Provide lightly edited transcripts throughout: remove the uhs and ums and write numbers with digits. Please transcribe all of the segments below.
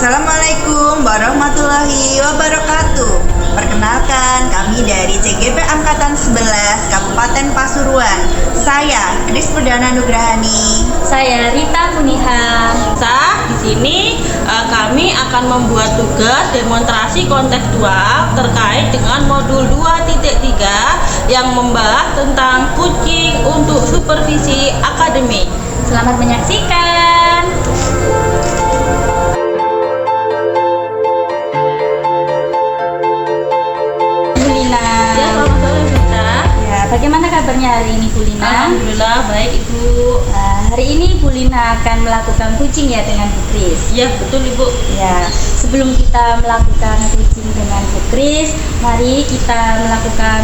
Assalamualaikum warahmatullahi wabarakatuh. Perkenalkan, kami dari CGP Angkatan 11 Kabupaten Pasuruan. Saya Kris Perdana Nugrahani. Saya Rita Muniha. Di sini kami akan membuat tugas demonstrasi kontekstual terkait dengan modul 2.3 yang membahas tentang kucing untuk supervisi akademik. Selamat menyaksikan. Bulina. Ya, selamat sore Bunda. Ya, bagaimana kabarnya hari ini Bulina? Alhamdulillah baik Ibu. Hari ini Bulina akan melakukan kucing ya dengan Bu Kris. Ya betul Ibu. Ya, sebelum kita melakukan kucing dengan Bu Kris, mari kita melakukan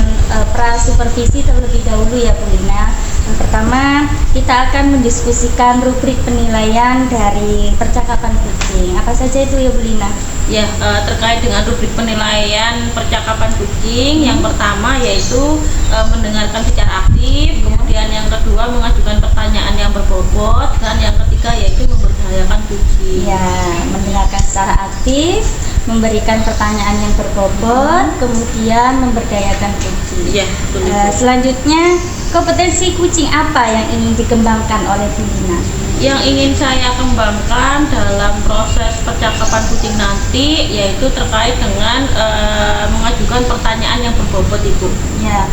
pra-supervisi terlebih dahulu ya Bulina. Yang pertama, kita akan mendiskusikan rubrik penilaian dari percakapan kucing. Apa saja itu ya Bulina? Ya, terkait dengan rubrik penilaian percakapan kucing, yang pertama yaitu mendengarkan secara aktif, kemudian yang kedua mengajukan pertanyaan yang berbobot, dan yang ketiga yaitu memberdayakan kucing. Ya, mendengarkan secara aktif, memberikan pertanyaan yang berbobot, kemudian memberdayakan kucing. Ya, betul. Selanjutnya, kompetensi kucing apa yang ingin dikembangkan oleh Bulina? Yang ingin saya kembangkan dalam proses percakapan kucing nanti yaitu terkait dengan mengajukan pertanyaan yang berbobot Ibu. Ya,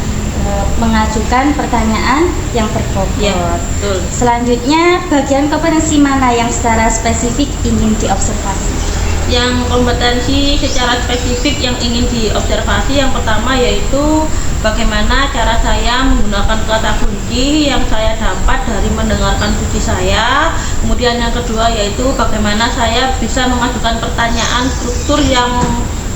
mengajukan pertanyaan yang berbobot. Ya, betul. Selanjutnya, bagian kompetensi mana yang secara spesifik ingin diobservasi? Yang kompetensi secara spesifik yang ingin diobservasi yang pertama yaitu bagaimana cara saya menggunakan kata kunci yang saya dapat dari mendengarkan kunci saya. Kemudian yang kedua yaitu bagaimana saya bisa mengajukan pertanyaan struktur yang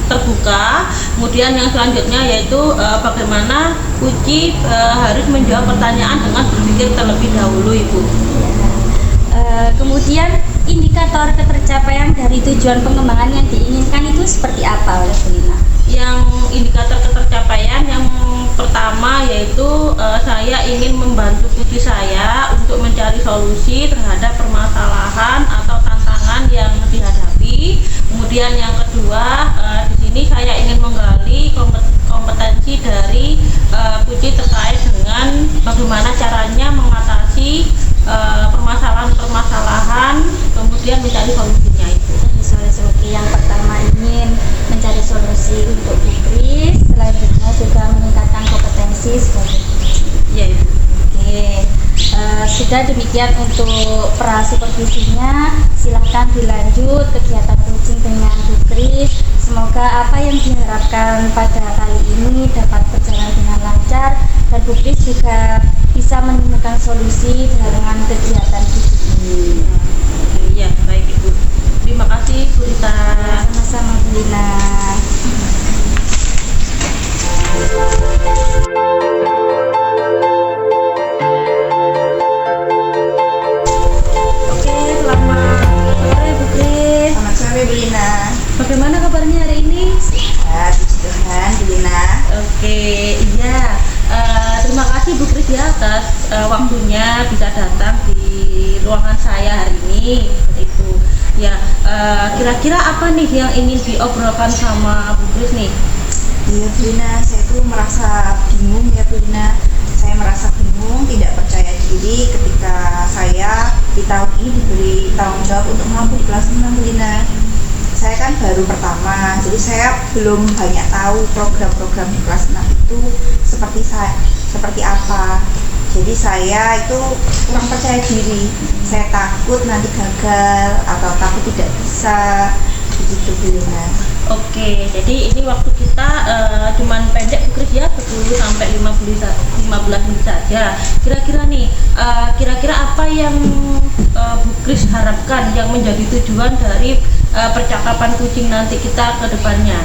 terbuka. Kemudian yang selanjutnya yaitu bagaimana kunci harus menjawab pertanyaan dengan berpikir terlebih dahulu Ibu. Kemudian indikator ketercapaian dari tujuan pengembangan yang diinginkan itu seperti apa oleh Bulina? Yang indikator ketercapaian yang pertama yaitu saya ingin membantu kunci saya untuk mencari solusi terhadap permasalahan atau tantangan yang dihadapi. Kemudian yang kedua di sini saya ingin menggali kompetensi dari kunci terkait dengan bagaimana caranya mengatasi permasalahan, kemudian mencari solusinya itu. Solusi yang pertama ingin mencari solusi untuk Bu Kris, selanjutnya juga meningkatkan kompetensi sebagai kucing. Ya, Ibu. Oke, sudah demikian untuk pra-supervisinya. Silahkan dilanjut kegiatan kucing dengan Bu Kris. Semoga apa yang diharapkan pada kali ini dapat berjalan dengan lancar dan Bu Kris juga bisa menemukan solusi dengan kegiatan kucing ini. Ya, baik Ibu. Terima kasih Bu Rita. Sama-sama Bulina. Oke, selamat sore Bu Kris. Selamat sore Bulina. Bagaimana kabarnya hari ini? Sehat, puji Tuhan Bulina. Oke, iya. Terima kasih Bu Kris ya atas waktunya bisa datang di ruangan saya hari ini. Seperti itu. Ya, kira-kira apa nih yang ingin diobrolkan sama Bu Kris nih? Iya Bulina, saya tuh merasa bingung ya Bulina. Saya merasa bingung, tidak percaya diri ketika saya di tahun ini diberi tanggung jawab untuk mampu di kelas 6 Bulina. Saya kan baru pertama, jadi saya belum banyak tahu program-program di kelas 6 itu seperti apa. Jadi saya itu kurang percaya diri. Saya takut nanti gagal atau takut tidak bisa, begitu Bulina. Oke, jadi ini waktu kita cuman pendek Bu Kris ya, 10 sampai 15 menit saja. Kira-kira nih, kira-kira apa yang Bu Kris harapkan yang menjadi tujuan dari percakapan kucing nanti kita ke depannya?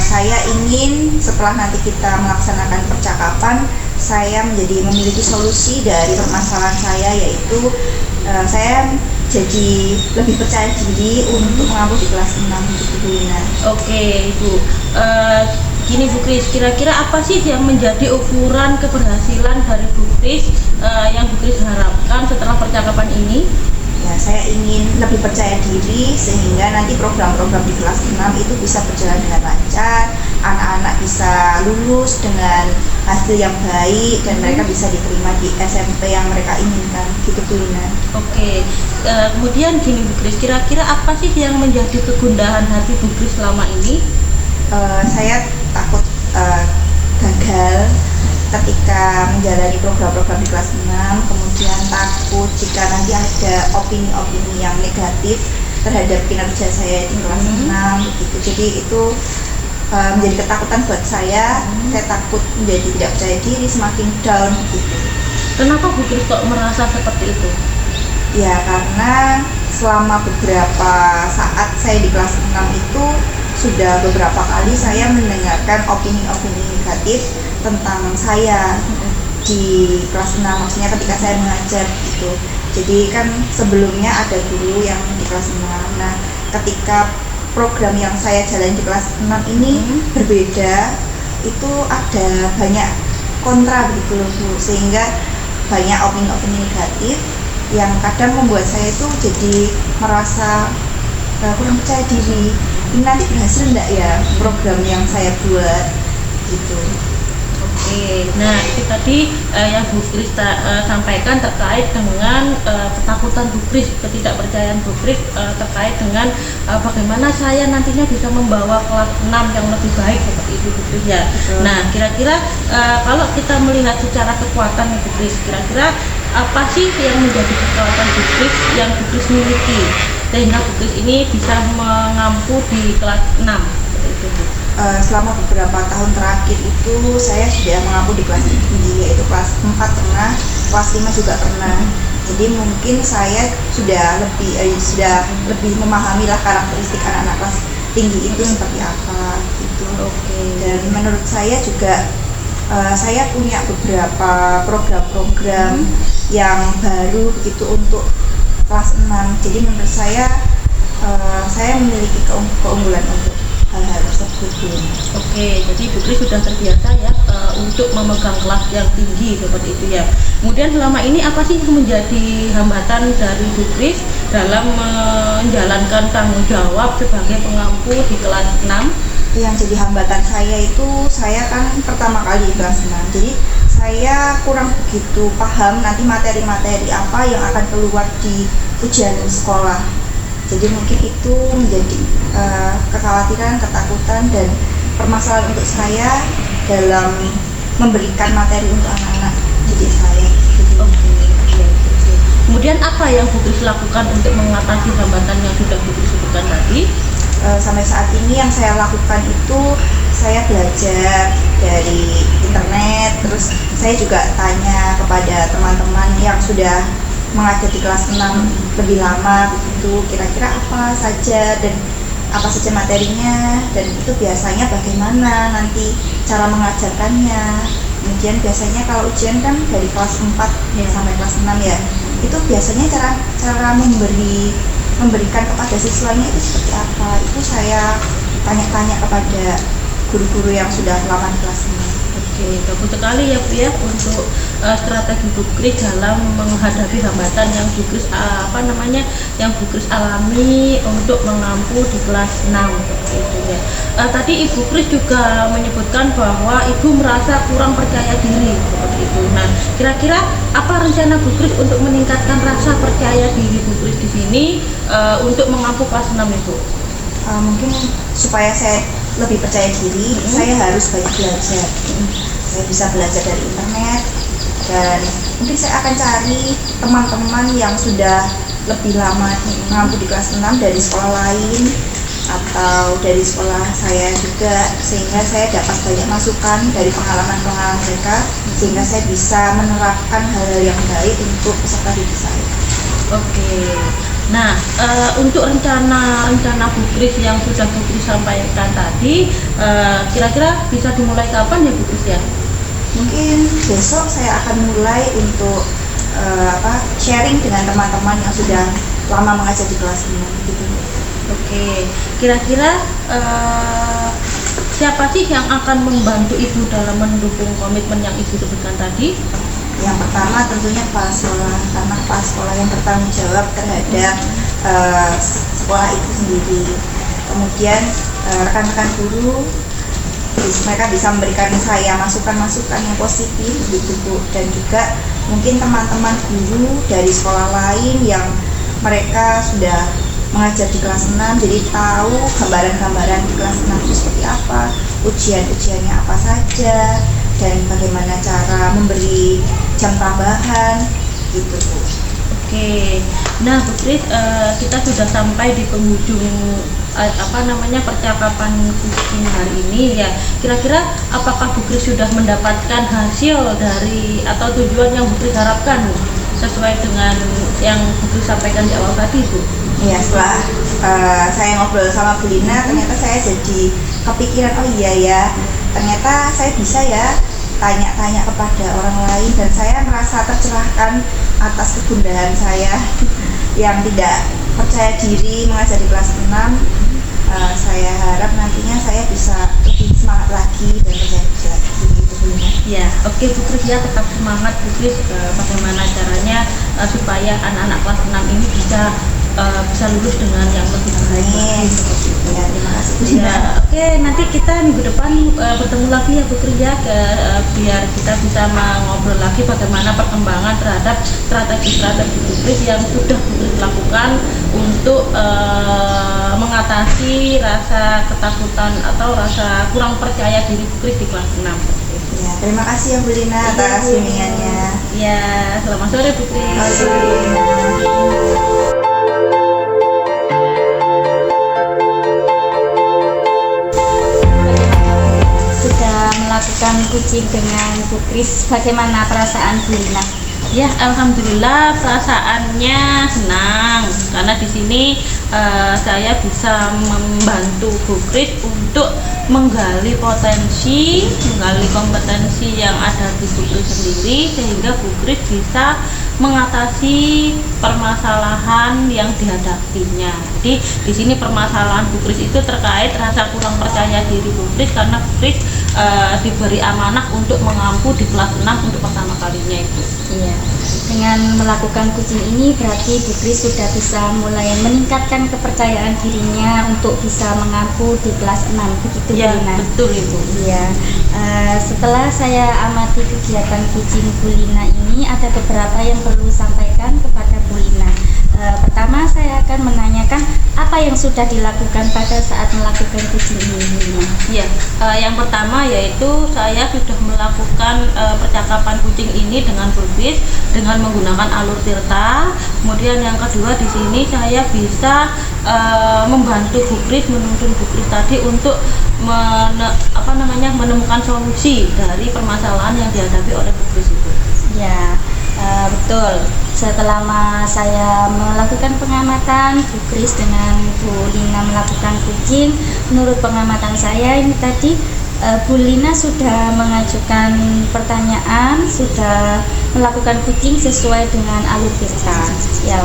Saya ingin setelah nanti kita melaksanakan percakapan, saya memiliki solusi dari permasalahan saya, yaitu saya jadi lebih percaya diri untuk mengambil di kelas 6 gitu Bulina. Oke Ibu, gini Bu Kris, kira-kira apa sih yang menjadi ukuran keberhasilan dari Bu Kris yang Bu Kris harapkan setelah percakapan ini? Ya, saya ingin lebih percaya diri sehingga nanti program-program di kelas 6 itu bisa berjalan dengan lancar, anak-anak bisa lulus dengan hasil yang baik dan mereka bisa diterima di SMP yang mereka inginkan, gitu Bu Lina. Oke, kemudian gini Bu Kris, kira-kira apa sih yang menjadi kegundahan hati Bu Kris selama ini? Saya takut gagal ketika menjalani program-program di kelas 6, kemudian takut jika nanti ada opini-opini yang negatif terhadap kinerja saya di kelas 6 gitu. Jadi itu menjadi ketakutan buat saya takut menjadi tidak percaya diri, semakin down gitu. Kenapa Bu Kris kok merasa seperti itu? Ya karena selama beberapa saat saya di kelas 6 itu sudah beberapa kali saya mendengarkan opini-opini negatif tentang saya di kelas 6, maksudnya ketika saya mengajar gitu. Jadi kan sebelumnya ada guru yang di kelas 6. Nah, ketika program yang saya jalani di kelas 6 ini berbeda, itu ada banyak kontra begitu loh Bu, sehingga banyak opini-opini negatif yang kadang membuat saya itu jadi merasa kurang percaya diri. Ini nanti berhasil enggak ya program yang saya buat gitu. Oke, nah itu tadi yang Bu Kris sampaikan terkait dengan ketakutan Bu Kris, ketidakpercayaan Bu Kris terkait dengan bagaimana saya nantinya bisa membawa kelas 6 yang lebih baik seperti itu Bu Kris ya. Nah kira-kira kalau kita melihat secara kekuatan Bu Kris, kira-kira apa sih yang menjadi kekuatan Bu Kris yang Bu Kris miliki sehingga Bu Kris ini bisa mengampu di kelas 6 seperti itu Bu? Selama beberapa tahun terakhir itu saya sudah mengampu di kelas tinggi, yaitu kelas 4 pernah, kelas 5 juga pernah. Jadi mungkin saya sudah lebih memahami lah karakteristik anak-anak kelas tinggi itu seperti apa gitu. Dan menurut saya juga saya punya beberapa program-program yang baru gitu untuk kelas 6. Jadi menurut saya memiliki keunggulan untuk hal-hal tersebut. Oke, jadi Bu Kris sudah terbiasa ya untuk memegang kelas yang tinggi seperti itu ya. Kemudian selama ini apa sih yang menjadi hambatan dari Bu Kris dalam menjalankan tanggung jawab sebagai pengampu di kelas 6? Yang jadi hambatan saya itu, saya kan pertama kali di kelas 6, jadi saya kurang begitu paham nanti materi-materi apa yang akan keluar di ujian sekolah. Jadi mungkin itu menjadi kekhawatiran, ketakutan, dan permasalahan untuk saya dalam memberikan materi untuk anak-anak didik saya. Kemudian apa yang Bu Kris lakukan untuk mengatasi hambatan yang sudah Bu Kris sebutkan tadi? Sampai saat ini yang saya lakukan itu saya belajar dari internet, terus saya juga tanya kepada teman-teman yang sudah mengajar di kelas 6 lebih lama begitu, kira-kira apa saja dan apa saja materinya, dan itu biasanya bagaimana nanti cara mengajarkannya. Kemudian biasanya kalau ujian kan dari kelas 4 sampai kelas 6 ya, itu biasanya cara memberikan kepada siswanya itu seperti apa, itu saya tanya-tanya kepada guru-guru yang sudah lama di kelas 6. Oke, bagus sekali ya Bu ya untuk strategi Bu Kris dalam menghadapi hambatan yang Bu Kris yang Bu Kris alami untuk mengampu di kelas 6 seperti itu ya. Tadi Ibu Kris juga menyebutkan bahwa Ibu merasa kurang percaya diri seperti itu. Nah, kira-kira apa rencana Bu Kris untuk meningkatkan rasa percaya diri Bu Kris di sini untuk mengampu kelas 6 itu? Mungkin supaya saya lebih percaya diri, saya harus banyak belajar. Saya bisa belajar dari internet, dan mungkin saya akan cari teman-teman yang sudah lebih lama mengampu di kelas 6 dari sekolah lain atau dari sekolah saya juga, sehingga saya dapat banyak masukan dari pengalaman-pengalaman mereka, sehingga saya bisa menerapkan hal-hal yang baik untuk peserta didik saya. Oke. Nah, untuk rencana Bu Kris yang sudah Bu Kris sampaikan tadi, kira-kira bisa dimulai kapan ya Bu Kris ya? Mungkin besok saya akan mulai untuk sharing dengan teman-teman yang sudah lama mengajar di kelas ini gitu. Oke, kira-kira siapa sih yang akan membantu Ibu dalam mendukung komitmen yang Ibu sebutkan tadi? Yang pertama tentunya kepala sekolah, karena kepala sekolah yang bertanggung jawab terhadap sekolah itu sendiri. Kemudian rekan-rekan guru, mereka bisa memberikan saya masukan-masukan yang positif begitu Bu. Dan juga mungkin teman-teman guru dari sekolah lain yang mereka sudah mengajar di kelas 6, jadi tahu gambaran-gambaran di kelas 6 itu seperti apa, ujian-ujiannya apa saja, dan bagaimana cara memberi jam tambahan gitu Bu. Oke, nah Bu Kris, kita sudah sampai di penghujung percakapan kucing hari ini ya. Kira-kira apakah Bu Kris sudah mendapatkan hasil dari atau tujuan yang Bu Kris harapkan sesuai dengan yang Bu Kris sampaikan di awal tadi Bu? Ya, setelah saya ngobrol sama Bu Lina, ternyata saya jadi kepikiran, oh iya ya, ternyata saya bisa ya tanya-tanya kepada orang lain, dan saya merasa tercerahkan atas kegundahan saya yang tidak percaya diri mengajar di kelas 6. Saya harap nantinya saya bisa lebih semangat lagi dan percaya diri lagi gitu Bu Lina. Ya, oke Bu Kris ya, tetap semangat Bu Kris. Bagaimana caranya supaya anak-anak kelas 6 ini bisa lulus dengan yang lebih baik lagi seperti itu. Ya, terima kasih Bu Lina. Ya, oke, nanti kita minggu depan bertemu lagi ya Bu Kris ya, biar kita bisa mengobrol lagi bagaimana perkembangan terhadap strategi-strategi Bu Kris yang sudah Bu Kris lakukan untuk mengatasi rasa ketakutan atau rasa kurang percaya diri Bu Kris di kelas 6 seperti itu. Ya, terima kasih ya Bu Lina atas bimbingannya. Ya, selamat sore Bu Kris. Selamat sore, Bu Lina. Melakukan kucing dengan Bu Kris, bagaimana perasaan Bu Lina? Ya, alhamdulillah perasaannya senang karena di sini saya bisa membantu Bu Kris untuk menggali potensi, menggali kompetensi yang ada di Bu Kris sendiri, sehingga Bu Kris bisa mengatasi permasalahan yang dihadapinya. Jadi di sini permasalahan Bu Kris itu terkait rasa kurang percaya diri Bu Kris karena Bu Kris diberi amanah untuk mengampu di kelas 6 untuk pertama kalinya itu. Iya. Dengan melakukan kucing ini berarti Bu Kris sudah bisa mulai meningkatkan kepercayaan dirinya untuk bisa mengampu di kelas 6 begitu Ya, Bu Lina? betul Ibu. Iya. Setelah saya amati kegiatan kucing Bu Lina ini, ada beberapa yang perlu sampaikan kepada Bu Lina. Pertama, saya akan menanyakan apa yang sudah dilakukan pada saat melakukan kucing ini Bu Lina. Ya, yang pertama yaitu saya sudah melakukan percakapan kucing ini dengan Bu Kris dengan menggunakan alur tirta. Kemudian yang kedua di sini saya bisa membantu Bu Kris, menuntun Bu Kris tadi untuk menemukan solusi dari permasalahan yang dihadapi oleh Bu Kris itu. Ya, betul. Setelah saya melakukan pengamatan Bu Kris dengan Bu Lina melakukan kucing, menurut pengamatan saya ini tadi Bu Lina sudah mengajukan pertanyaan, sudah melakukan kucing sesuai dengan alur tirta. Ya,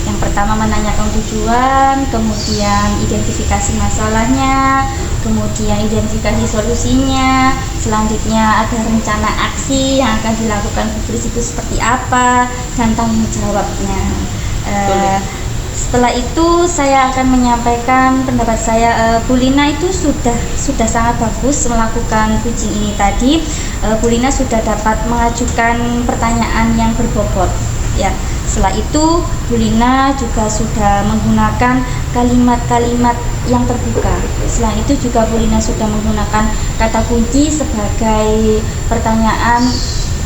yang pertama menanyakan tujuan, kemudian identifikasi masalahnya, kemudian identifikasi solusinya, selanjutnya ada rencana aksi yang akan dilakukan Bu Kris itu seperti apa, dan tanggung jawabnya. Setelah itu saya akan menyampaikan pendapat saya. Bu Lina itu sudah sangat bagus melakukan kucing ini tadi. Bu Lina sudah dapat mengajukan pertanyaan yang berbobot. Ya, setelah itu Bu Lina juga sudah menggunakan kalimat-kalimat yang terbuka. Selain itu juga Bu Lina sudah menggunakan kata kunci sebagai pertanyaan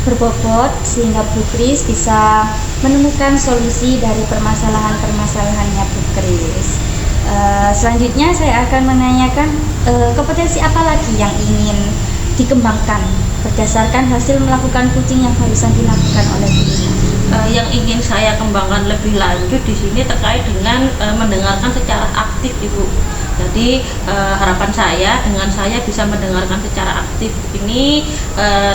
berbobot sehingga Bu Kris bisa menemukan solusi dari permasalahan-permasalahannya Bu Kris. Selanjutnya saya akan menanyakan kompetensi apa lagi yang ingin dikembangkan berdasarkan hasil melakukan kucing yang barusan dilakukan oleh Bu Lina. Yang ingin saya kembangkan lebih lanjut di sini terkait dengan mendengarkan secara aktif Ibu. Jadi harapan saya dengan saya bisa mendengarkan secara aktif ini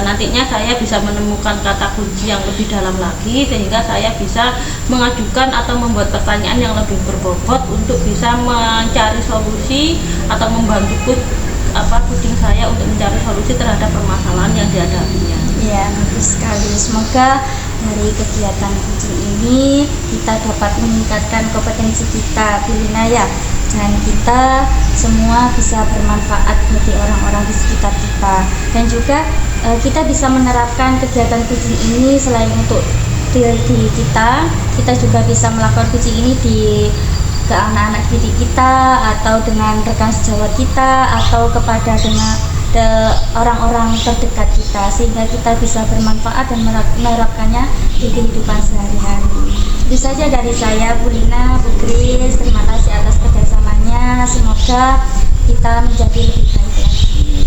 nantinya saya bisa menemukan kata kunci yang lebih dalam lagi sehingga saya bisa mengajukan atau membuat pertanyaan yang lebih berbobot untuk bisa mencari solusi atau membantu kucing saya untuk mencari solusi terhadap permasalahan yang dihadapinya. Ya, bagus sekali. Semoga dari kegiatan kucing ini kita dapat meningkatkan kompetensi kita, Bu Lina ya, dan kita semua bisa bermanfaat bagi orang-orang di sekitar kita. Dan juga kita bisa menerapkan kegiatan kucing ini selain untuk diri kita juga bisa melakukan kucing ini ke anak-anak didik kita, atau dengan rekan sejawat kita, atau kepada orang-orang terdekat kita, sehingga kita bisa bermanfaat dan menerapkannya di kehidupan sehari-hari. Itu saja dari saya, Bu Lina, Bu Kris. Terima kasih atas kerjasamanya. Semoga kita menjadi lebih baik lagi.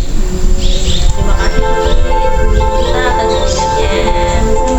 Terima kasih Bu Kris, Bu Lina atas waktunya.